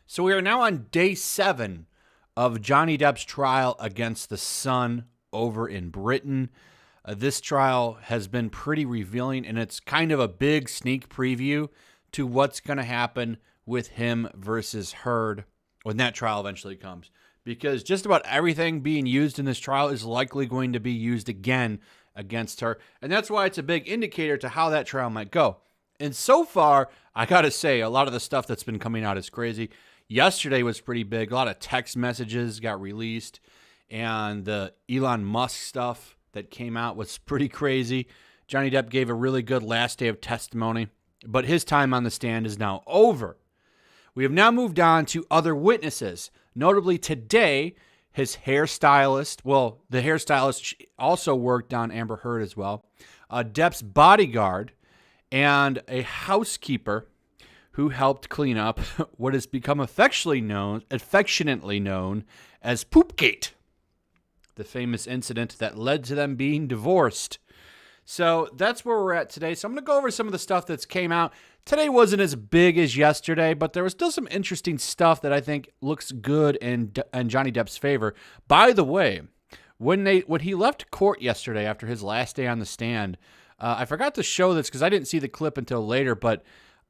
So we are now on day 7 of Johnny Depp's trial against the Sun over in Britain. This trial has been pretty revealing, and it's kind of a big sneak preview to what's going to happen with him versus Heard when that trial eventually comes. Because just about everything being used in this trial is likely going to be used again against her. And that's why it's a big indicator to how that trial might go. And so far, I got to say, a lot of the stuff that's been coming out is crazy. Yesterday was pretty big. A lot of text messages got released. And the Elon Musk stuff that came out was pretty crazy. Johnny Depp gave a really good last day of testimony. But his time on the stand is now over. We have now moved on to other witnesses. Notably today, his hairstylist, well, the hairstylist also worked on Amber Heard as well, Depp's bodyguard, and a housekeeper who helped clean up what has become affectionately known as Poopgate, the famous incident that led to them being divorced. So that's where we're at today. So I'm going to go over some of the stuff that's came out. Today wasn't as big as yesterday, but there was still some interesting stuff that I think looks good in Johnny Depp's favor. By the way, when he left court yesterday after his last day on the stand, I forgot to show this because I didn't see the clip until later, but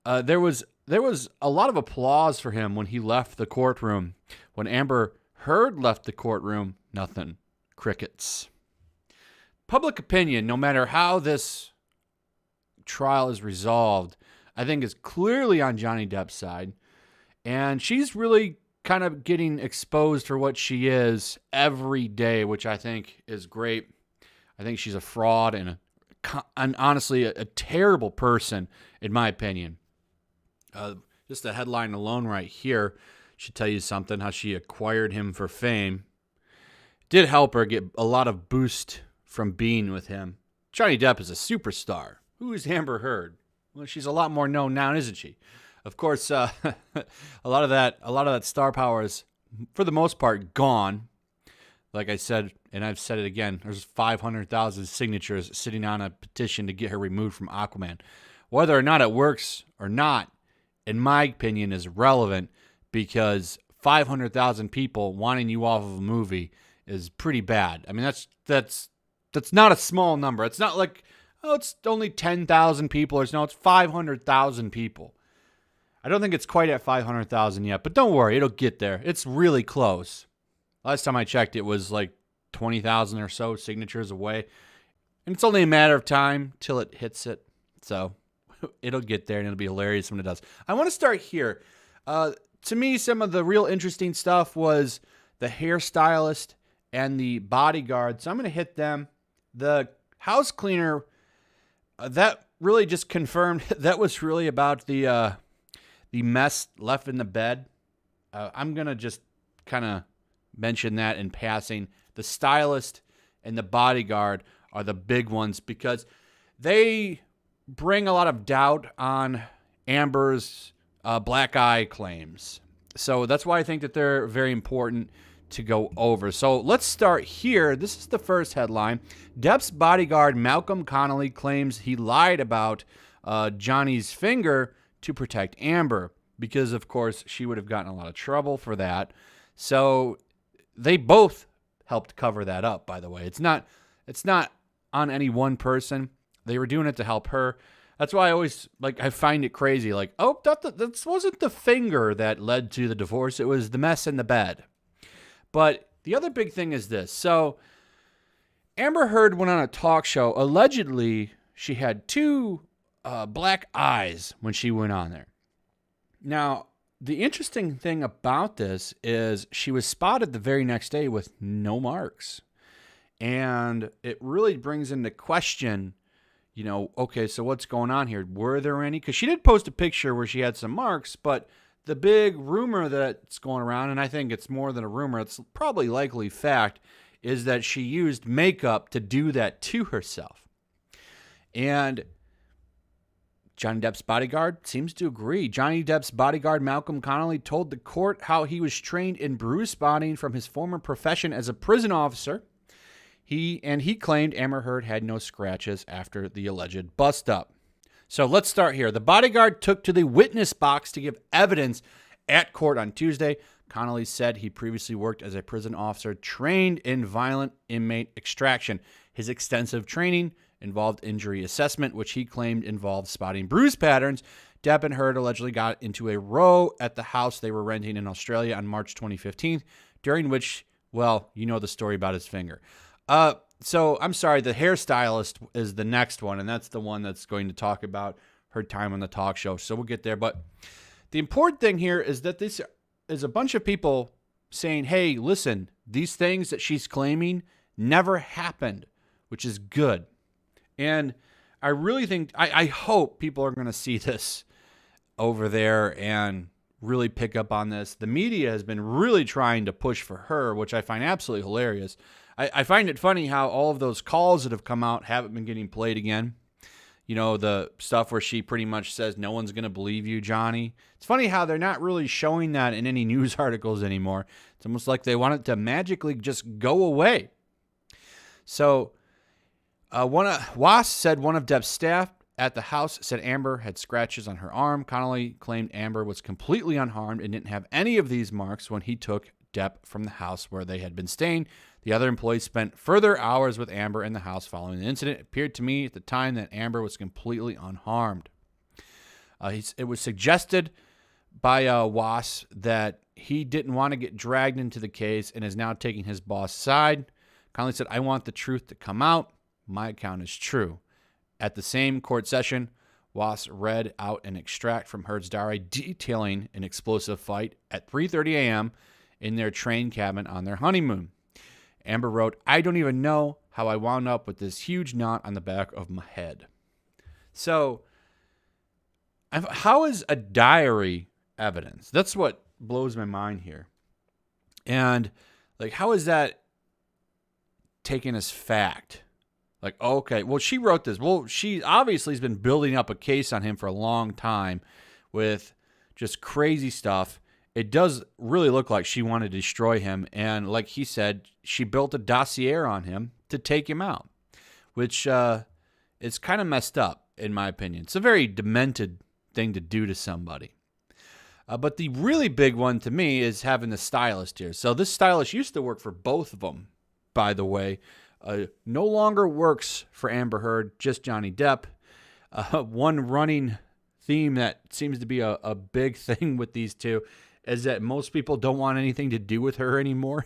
there was a lot of applause for him when he left the courtroom. When Amber Heard left the courtroom, nothing. Crickets. Public opinion, no matter how this trial is resolved, I think is clearly on Johnny Depp's side. And she's really kind of getting exposed for what she is every day, which I think is great. I think she's a fraud and honestly a terrible person, in my opinion. Just the headline alone right here should tell you something, how she acquired him for fame. Did help her get a lot of boost from being with him. Johnny Depp is a superstar. Who is Amber Heard? Well, she's a lot more known now, isn't she? Of course, a lot of that star power is, for the most part, gone. Like I said, and I've said it again, there's 500,000 signatures sitting on a petition to get her removed from Aquaman. Whether or not it works or not, in my opinion, is relevant because 500,000 people wanting you off of a movie is pretty bad. I mean, that's not a small number. It's not like, oh, it's only 10,000 people. No, it's 500,000 people. I don't think it's quite at 500,000 yet, but don't worry, it'll get there. It's really close. Last time I checked, it was like 20,000 or so signatures away. And it's only a matter of time till it hits it. So it'll get there, and it'll be hilarious when it does. I want to start here. To me, some of the real interesting stuff was the hairstylist and the bodyguard. So I'm going to hit them. The house cleaner, that really just confirmed that was really about the mess left in the bed. I'm going to just kind of mention that in passing. The stylist and the bodyguard are the big ones because they bring a lot of doubt on Amber's black eye claims. So that's why I think that they're very important to go over. So let's start here. This is the first headline. Depp's bodyguard Malcolm Connolly claims he lied about Johnny's finger to protect Amber because, of course, she would have gotten a lot of trouble for that. So they both helped cover that up, by the way. It's not on any one person. They were doing it to help her. That's why I find it crazy. Like, oh, that wasn't the finger that led to the divorce. It was the mess in the bed. But the other big thing is this. So Amber Heard went on a talk show. Allegedly, she had 2 black eyes when she went on there. Now, the interesting thing about this is she was spotted the very next day with no marks. And it really brings into question, okay, so what's going on here? Were there any? Because she did post a picture where she had some marks, but the big rumor that's going around, and I think it's more than a rumor, it's probably likely fact, is that she used makeup to do that to herself. And Johnny Depp's bodyguard seems to agree. Johnny Depp's bodyguard, Malcolm Connolly, told the court how he was trained in bruise spotting from his former profession as a prison officer. He claimed Amber Heard had no scratches after the alleged bust-up. So let's start here. The bodyguard took to the witness box to give evidence At court on Tuesday, Connolly said he previously worked as a prison officer trained in violent inmate extraction. His extensive training involved injury assessment, which he claimed involved spotting bruise patterns. Depp and Heard allegedly got into a row at the house they were renting in Australia on March 2015, during which, well, you know the story about his finger. So I'm sorry, the Hair Stylist is the next one, and that's the one that's going to talk about her time on the talk show. So we'll get there. But the important thing here is that this is a bunch of people saying, hey, listen, these things that she's claiming never happened, which is good. And I really think, I hope people are going to see this over there and really pick up on this. The media has been really trying to push for her, which I find absolutely hilarious. I find it funny how all of those calls that have come out haven't been getting played again. You know, the stuff where she pretty much says, no one's going to believe you, Johnny. It's funny how they're not really showing that in any news articles anymore. It's almost like they want it to magically just go away. So, Wass said one of Depp's staff at the house said Amber had scratches on her arm. Connolly claimed Amber was completely unharmed and didn't have any of these marks when he took Depp from the house where they had been staying. The other employees spent further hours with Amber in the house following the incident. It appeared to me at the time that Amber was completely unharmed. It was suggested by Wass that he didn't want to get dragged into the case and is now taking his boss' side. Connolly said, I want the truth to come out. My account is true. At the same court session, Wass read out an extract from Heard's diary detailing an explosive fight at 3:30 a.m. in their train cabin on their honeymoon. Amber wrote, I don't even know how I wound up with this huge knot on the back of my head. So, how is a diary evidence? That's what blows my mind here. And, like, how is that taken as fact? Like, okay, well, she wrote this. Well, she obviously has been building up a case on him for a long time with just crazy stuff. It does really look like she wanted to destroy him. And like he said, she built a dossier on him to take him out, which is kind of messed up, in my opinion. It's a very demented thing to do to somebody. But the really big one to me is having the stylist here. So this stylist used to work for both of them, by the way. No longer works for Amber Heard, just Johnny Depp. One running theme that seems to be a big thing with these two is that most people don't want anything to do with her anymore.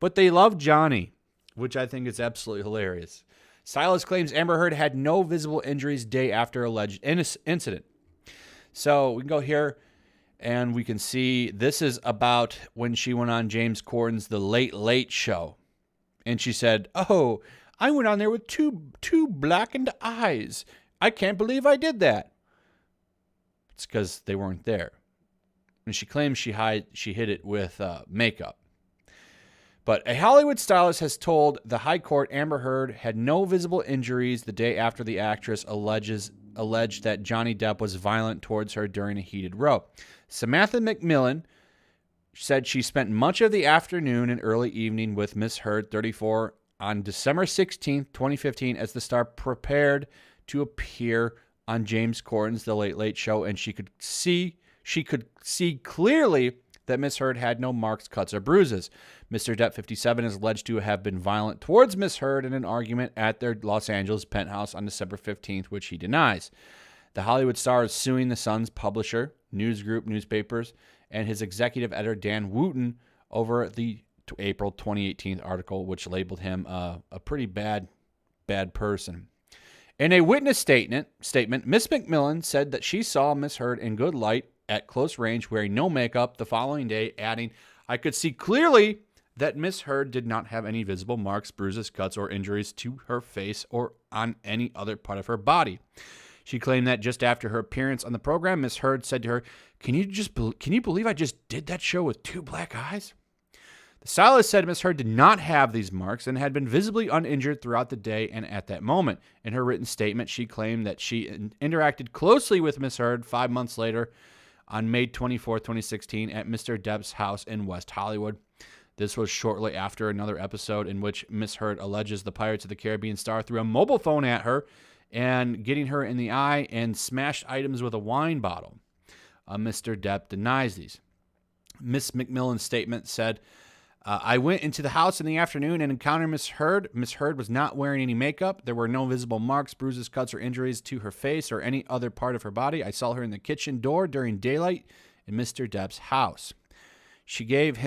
But they love Johnny, which I think is absolutely hilarious. Stylist claims Amber Heard had no visible injuries day after alleged incident. So we can go here and we can see this is about when she went on James Corden's The Late Late Show. And she said, oh, I went on there with two blackened eyes. I can't believe I did that. It's because they weren't there. And she claims she hid it with makeup. But a Hollywood stylist has told the High Court Amber Heard had no visible injuries the day after the actress alleged that Johnny Depp was violent towards her during a heated row. Samantha McMillan said she spent much of the afternoon and early evening with Miss Heard, 34, on December 16, 2015, as the star prepared to appear on James Corden's The Late Late Show, and she could see clearly that Miss Heard had no marks, cuts, or bruises. Mr. Depp, 57, is alleged to have been violent towards Miss Heard in an argument at their Los Angeles penthouse on December 15th, which he denies. The Hollywood star is suing the Sun's publisher, News Group Newspapers, and his executive editor, Dan Wooten, over the April 2018 article, which labeled him a pretty bad person. In a witness statement, Miss McMillan said that she saw Miss Heard in good light at close range wearing no makeup the following day, adding, I could see clearly that Miss Heard did not have any visible marks, bruises, cuts, or injuries to her face or on any other part of her body. She claimed that just after her appearance on the program, Miss Heard said to her, Can you believe I just did that show with two black eyes? The stylist said Miss Heard did not have these marks and had been visibly uninjured throughout the day and at that moment. In her written statement, she claimed that she interacted closely with Miss Heard 5 months later on May 24, 2016, at Mr. Depp's house in West Hollywood. This was shortly after another episode in which Miss Heard alleges the Pirates of the Caribbean star threw a mobile phone at her and getting her in the eye and smashed items with a wine bottle. Mr. Depp denies these. Miss McMillan's statement said, I went into the house in the afternoon and encountered Miss Heard. Miss Heard was not wearing any makeup. There were no visible marks, bruises, cuts, or injuries to her face or any other part of her body. I saw her in the kitchen door during daylight in Mr. Depp's house. She gave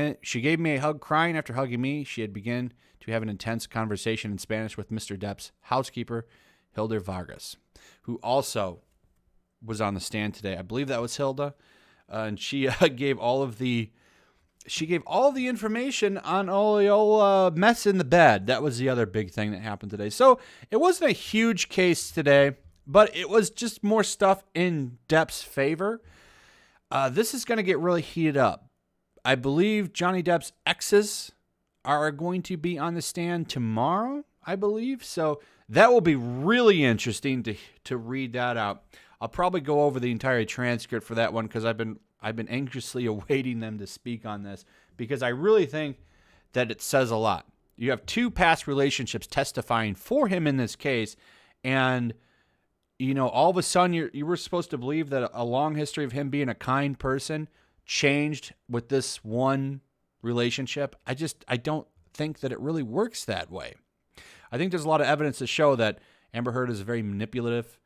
me a hug, crying after hugging me. She had begun to have an intense conversation in Spanish with Mr. Depp's housekeeper, Hilda Vargas, who also was on the stand today. I believe that was Hilda, and she gave all of the information on all the old mess in the bed. That was the other big thing that happened today. So it wasn't a huge case today, but it was just more stuff in Depp's favor. This is going to get really heated up. I believe Johnny Depp's exes are going to be on the stand tomorrow, I believe. So that will be really interesting to read that out. I'll probably go over the entire transcript for that one because I've been anxiously awaiting them to speak on this because I really think that it says a lot. You have two past relationships testifying for him in this case, and all of a sudden you were supposed to believe that a long history of him being a kind person changed with this one relationship. I don't think that it really works that way. I think there's a lot of evidence to show that Amber Heard is a very manipulative,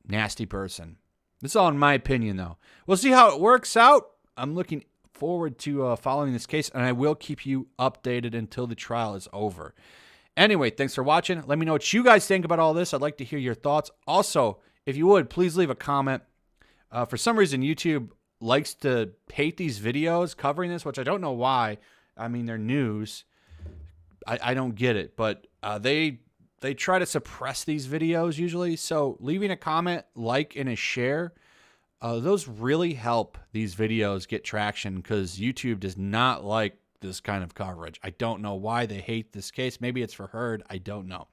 nasty person. This is all in my opinion, though. We'll see how it works out. I'm looking forward to following this case, and I will keep you updated until the trial is over. Anyway, thanks for watching. Let me know what you guys think about all this. I'd like to hear your thoughts. Also, if you would, please leave a comment. For some reason, YouTube likes to hate these videos covering this, which I don't know why. I mean, they're news. I don't get it, but they try to suppress these videos usually. So leaving a comment, like, and a share, those really help these videos get traction because YouTube does not like this kind of coverage. I don't know why they hate this case. Maybe it's for Heard. I don't know.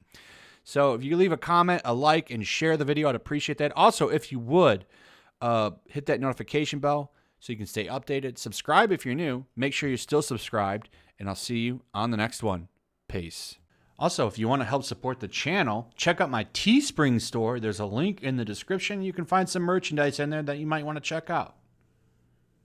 So if you leave a comment, a like, and share the video, I'd appreciate that. Also, if you would, hit that notification bell so you can stay updated. Subscribe if you're new. Make sure you're still subscribed, and I'll see you on the next one. Peace. Also, if you want to help support the channel, check out my Teespring store. There's a link in the description. You can find some merchandise in there that you might want to check out.